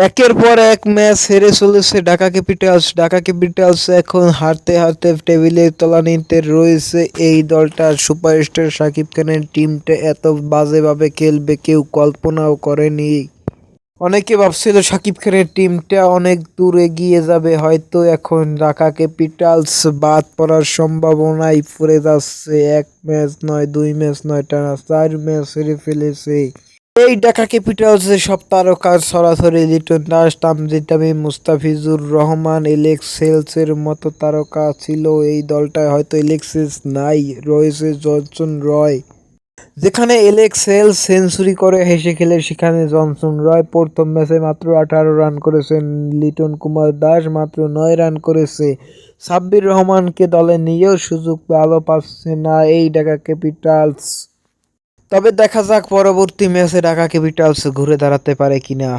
একের পর এক ম্যাচ হেরে চলেছে ঢাকা ক্যাপিটালস। ঢাকা ক্যাপিটালস এখন হারতে হারতে টেবিলের তলানিতে রয়েছে। এই দলটার সুপারস্টার শাকিব খানের টিমটা এত বাজেভাবে খেলবে কেউ কল্পনাও করেনি। অনেকে ভাবছিল শাকিব খানের টিমটা অনেক দূর এগিয়ে যাবে, হয়তো এখন ঢাকা ক্যাপিটালস বাদ পড়ার সম্ভাবনাই পড়ে যাচ্ছে। এক ম্যাচ নয়, দুই ম্যাচ নয়, টানা 4 ম্যাচ হেরে ফেলেছে এই ঢাকা ক্যাপিটালসের সব তারকা। সরাসরি লিটন দাস, তানজিদ তামিম, মুস্তাফিজুর রহমান, এলেক্স হেলসের মতো তারকা ছিল এই দলটায়। হয়তো এলেক্স নাই, রয়েছে জনসন রয়। যেখানে এলেক্স হেলস সেঞ্চুরি করে হেসে খেলে, সেখানে জনসন রয় প্রথম ম্যাচে মাত্র 18 রান করেছেন। লিটন কুমার দাস মাত্র 9 রান করেছে। সাব্বির রহমানকে দলে নিয়েও সুযোগ ভালো পাচ্ছে না এই ঢাকা ক্যাপিটালস। তবে দেখা যাক পরবর্তী ম্যাচে ঢাকা ক্যাপিটালস ঘুরে দাঁড়াতে পারে কিনা।